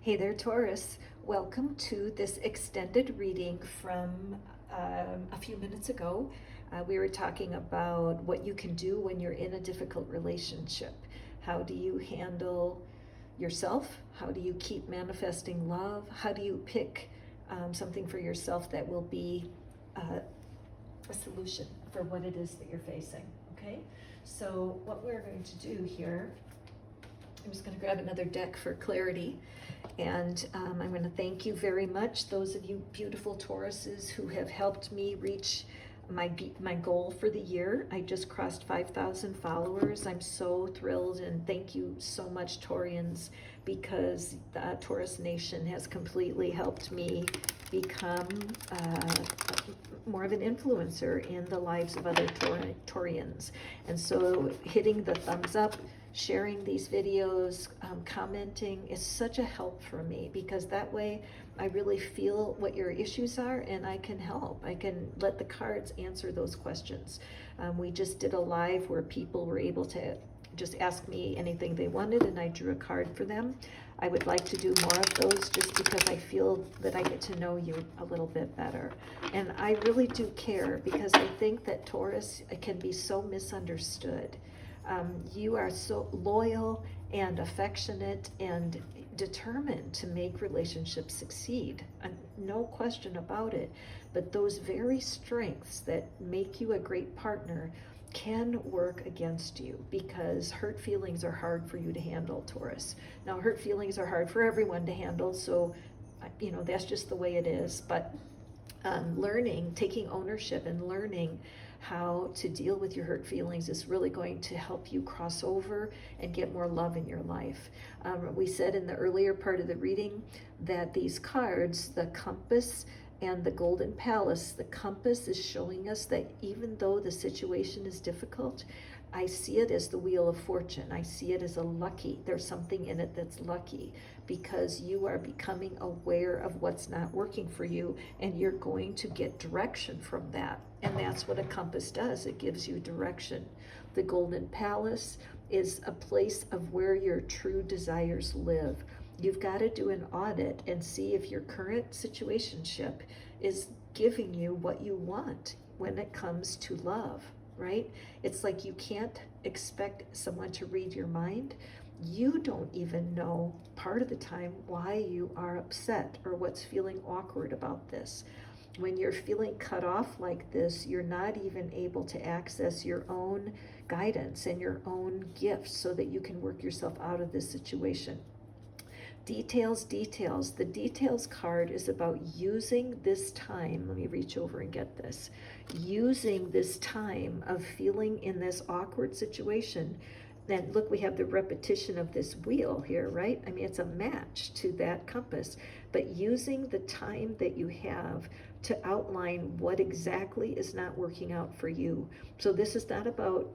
Hey there, Taurus. Welcome to this extended reading from a few minutes ago. We were talking about what you can do when you're in a difficult relationship. How do you handle yourself? How do you keep manifesting love? How do you pick something for yourself that will be a solution for what it is that you're facing? Okay, so what we're going to do here, I'm just going to grab another deck for clarity. And I'm going to thank you very much, those of you beautiful Tauruses who have helped me reach my goal for the year. I just crossed 5,000 followers. I'm so thrilled, and thank you so much, Taurians, because the Taurus Nation has completely helped me become more of an influencer in the lives of other Taurians. And so hitting the thumbs up, sharing these videos, commenting is such a help for me, because that way I really feel what your issues are and I can help. I can let the cards answer those questions. We just did a live where people were able to just ask me anything they wanted, and I drew a card for them. I would like to do more of those just because I feel that I get to know you a little bit better. And I really do care, because I think that Taurus can be so misunderstood. You are so loyal and affectionate and determined to make relationships succeed, no question about it. But those very strengths that make you a great partner can work against you, because hurt feelings are hard for you to handle, Taurus. Now, hurt feelings are hard for everyone to handle, so that's just the way it is. But learning, taking ownership and learning how to deal with your hurt feelings is really going to help you cross over and get more love in your life. We said in the earlier part of the reading that these cards, the compass and the golden palace, the compass is showing us that even though the situation is difficult, I see it as the wheel of fortune. I see it as there's something in it that's lucky, because you are becoming aware of what's not working for you, and you're going to get direction from that. And that's what a compass does. It gives you direction. The golden palace is a place of where your true desires live. You've got to do an audit and see if your current situationship is giving you what you want when it comes to love, right? It's like you can't expect someone to read your mind. You don't even know part of the time why you are upset or what's feeling awkward about this. When you're feeling cut off like this, you're not even able to access your own guidance and your own gifts so that you can work yourself out of this situation. Details. The details card is about using this time. Let me reach over and get this. Using this time of feeling in this awkward situation. Then look, we have the repetition of this wheel here, right? I mean, it's a match to that compass. But using the time that you have to outline what exactly is not working out for you. So this is not about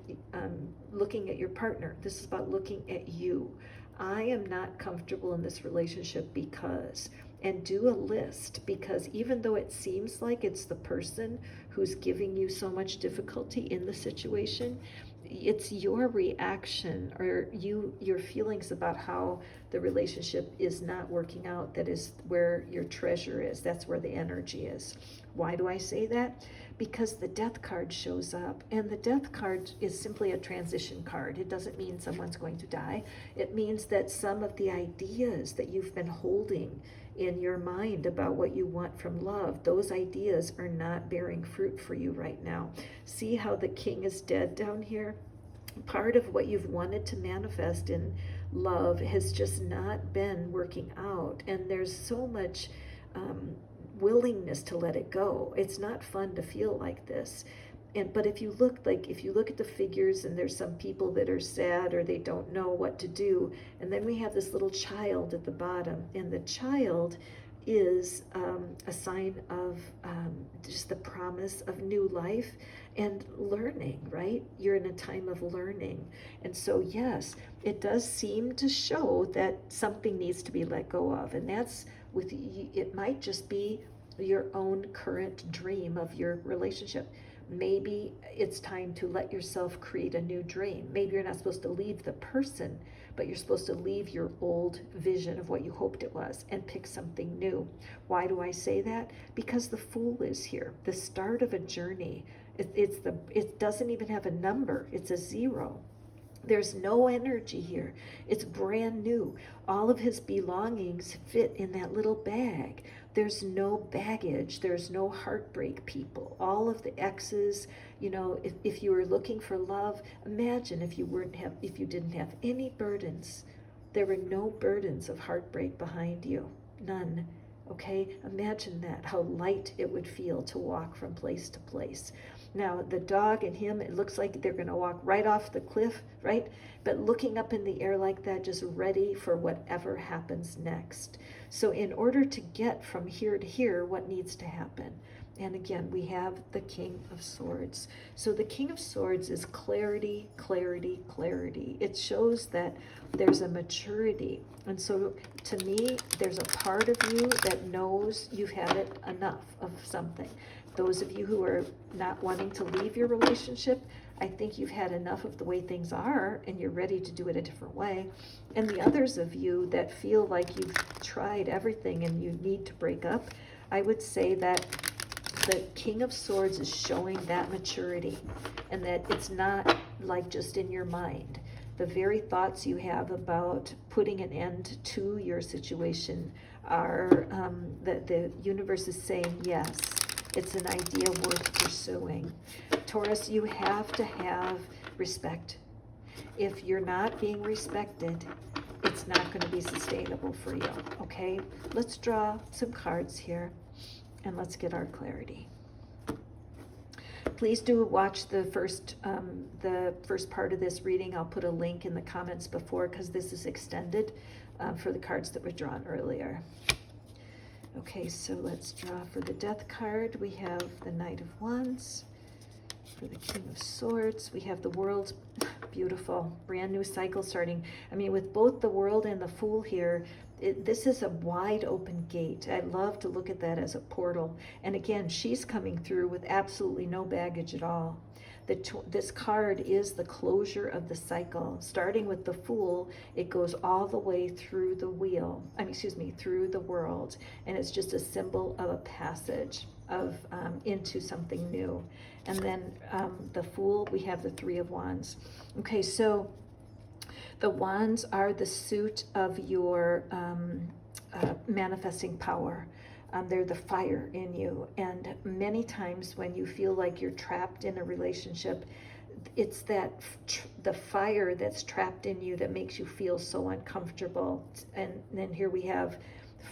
looking at your partner. This is about looking at you. I am not comfortable in this relationship because, and do a list, because even though it seems like it's the person who's giving you so much difficulty in the situation, it's your reaction or your feelings about how the relationship is not working out that is where your treasure is. That's where the energy is. Why do I say that? Because the death card shows up, and the death card is simply a transition card. It doesn't mean someone's going to die. It means that some of the ideas that you've been holding in your mind about what you want from love, those ideas are not bearing fruit for you right now. See how the king is dead down here? Part of what you've wanted to manifest in love has just not been working out, and there's so much willingness to let it go. It's not fun to feel like this. But if you look at the figures, and there's some people that are sad or they don't know what to do, and then we have this little child at the bottom, and the child is a sign of just the promise of new life and learning, right? You're in a time of learning. And so yes, it does seem to show that something needs to be let go of, and that's it might just be your own current dream of your relationship. Maybe it's time to let yourself create a new dream. Maybe you're not supposed to leave the person, but you're supposed to leave your old vision of what you hoped it was and pick something new. Why do I say that? Because the Fool is here, the start of a journey. It doesn't even have a number, it's a 0. There's no energy here. It's brand new. All of his belongings fit in that little bag. There's no baggage. There's no heartbreak, people. All of the exes, if you were looking for love, imagine if you didn't have any burdens. There were no burdens of heartbreak behind you. None. Okay? Imagine that, how light it would feel to walk from place to place. Now, the dog and him, it looks like they're going to walk right off the cliff, right? But looking up in the air like that, just ready for whatever happens next. So in order to get from here to here, what needs to happen? And again, we have the King of Swords. So the King of Swords is clarity, clarity, clarity. It shows that there's a maturity. And so to me, there's a part of you that knows you've had it enough of something. Those of you who are not wanting to leave your relationship, I think you've had enough of the way things are and you're ready to do it a different way. And the others of you that feel like you've tried everything and you need to break up, I would say that the King of Swords is showing that maturity, and that it's not like just in your mind. The very thoughts you have about putting an end to your situation are, the universe is saying yes. It's an idea worth pursuing. Taurus, you have to have respect. If you're not being respected, it's not going to be sustainable for you, okay? Let's draw some cards here, and let's get our clarity. Please do watch the first part of this reading. I'll put a link in the comments before, because this is extended for the cards that were drawn earlier. Okay, so let's draw for the Death card. We have the Knight of Wands. For the King of Swords, we have the World. Beautiful, brand new cycle starting. I mean, with both the World and the Fool here, this is a wide open gate. I love to look at that as a portal. And again, she's coming through with absolutely no baggage at all. This card is the closure of the cycle. Starting with the Fool, it goes all the way through the wheel, through the world. And it's just a symbol of a passage into something new. And then the Fool, we have the Three of Wands. Okay, so the wands are the suit of your manifesting power. They're the fire in you. And many times when you feel like you're trapped in a relationship, it's that the fire that's trapped in you that makes you feel so uncomfortable. And then here we have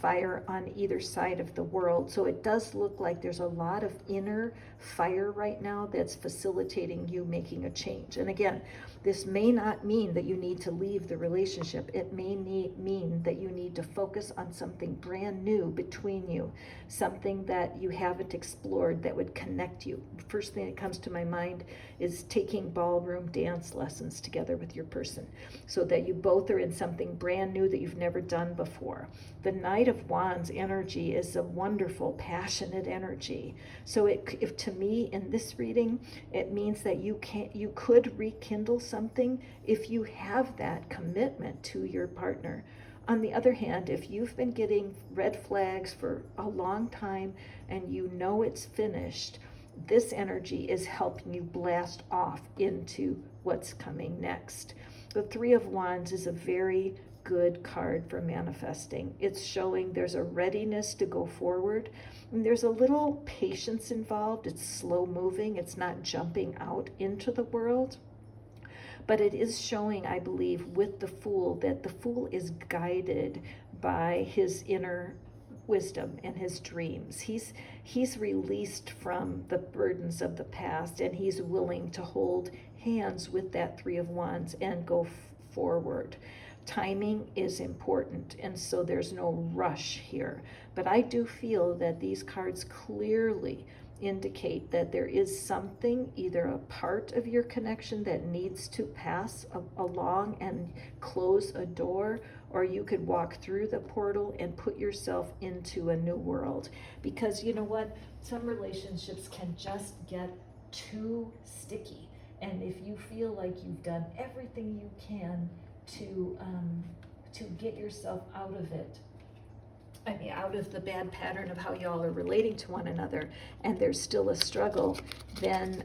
fire on either side of the world. So it does look like there's a lot of inner fire right now that's facilitating you making a change. And again, this may not mean that you need to leave the relationship. It may mean that you need to focus on something brand new between you, something that you haven't explored that would connect you. First thing that comes to my mind is taking ballroom dance lessons together with your person, so that you both are in something brand new that you've never done before. The Knight of Wands energy is a wonderful, passionate energy. So if to me in this reading, it means that you could rekindle something if you have that commitment to your partner. On the other hand, if you've been getting red flags for a long time and you know it's finished, this energy is helping you blast off into what's coming next. The Three of Wands is a very good card for manifesting. It's showing there's a readiness to go forward. And there's a little patience involved. It's slow moving. It's not jumping out into the world. But it is showing, I believe, with the Fool, that the Fool is guided by his inner wisdom and his dreams. He's released from the burdens of the past, and he's willing to hold hands with that Three of Wands and go forward. Timing is important, and so there's no rush here. But I do feel that these cards clearly indicate that there is something, either a part of your connection that needs to pass along and close a door, or you could walk through the portal and put yourself into a new world. Because you know what? Some relationships can just get too sticky. And if you feel like you've done everything you can to get yourself out of it. I mean, out of the bad pattern of how y'all are relating to one another, and there's still a struggle, then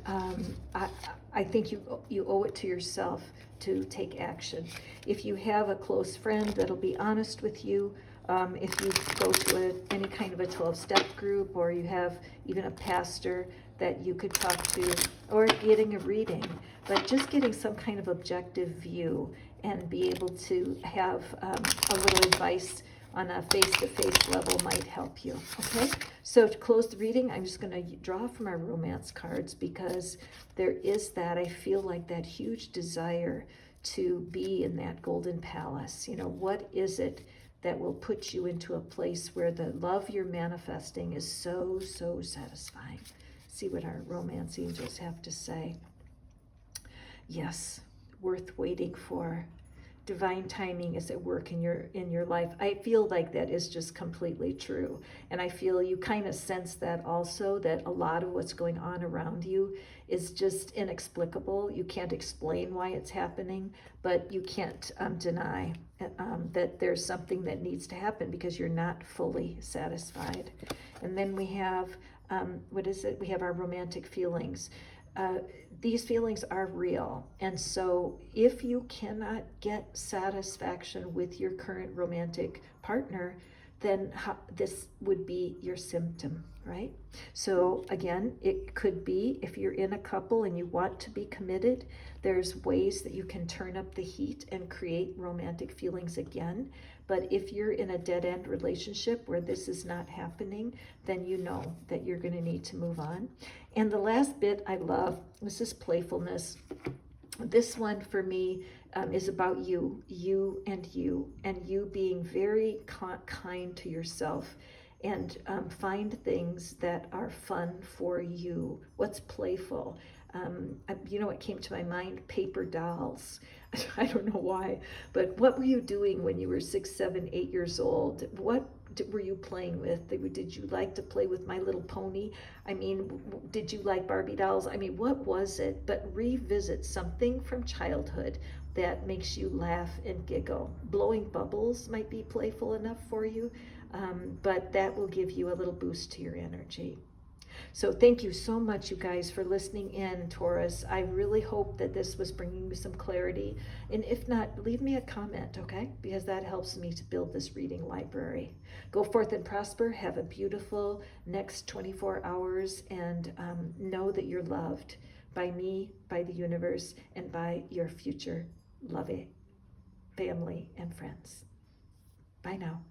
I think you owe it to yourself to take action. If you have a close friend that'll be honest with you, if you go to any kind of a 12-step group, or you have even a pastor that you could talk to, or getting a reading, but just getting some kind of objective view and be able to have a little advice on a face-to-face level might help you, okay? So to close the reading, I'm just gonna draw from our romance cards, because there is that, I feel like that huge desire to be in that golden palace. You know, what is it that will put you into a place where the love you're manifesting is so, so satisfying? See what our romance angels have to say. Yes, worth waiting for. Divine timing is at work in your life. I feel like that is just completely true. And I feel you kind of sense that also, that a lot of what's going on around you is just inexplicable. You can't explain why it's happening, but you can't deny that there's something that needs to happen, because you're not fully satisfied. And then we have, what is it? We have our romantic feelings. These feelings are real, and so if you cannot get satisfaction with your current romantic partner, then this would be your symptom, right? So again, it could be, if you're in a couple and you want to be committed, there's ways that you can turn up the heat and create romantic feelings again. But if you're in a dead-end relationship where this is not happening, then you know that you're going to need to move on. And the last bit I love, this is playfulness. This one for me is about you and you being very kind to yourself, and find things that are fun for you. What's playful? You know what came to my mind? Paper dolls. I don't know why, but what were you doing when you were 6, 7, 8 years old? What were you playing with? Did you like to play with My Little Pony? I mean, did you like Barbie dolls? I mean, what was it? But revisit something from childhood that makes you laugh and giggle. Blowing bubbles might be playful enough for you, but that will give you a little boost to your energy. So thank you so much, you guys, for listening in, Taurus. I really hope that this was bringing you some clarity. And if not, leave me a comment, okay? Because that helps me to build this reading library. Go forth and prosper. Have a beautiful next 24 hours, and know that you're loved by me, by the universe, and by your future loving family and friends. Bye now.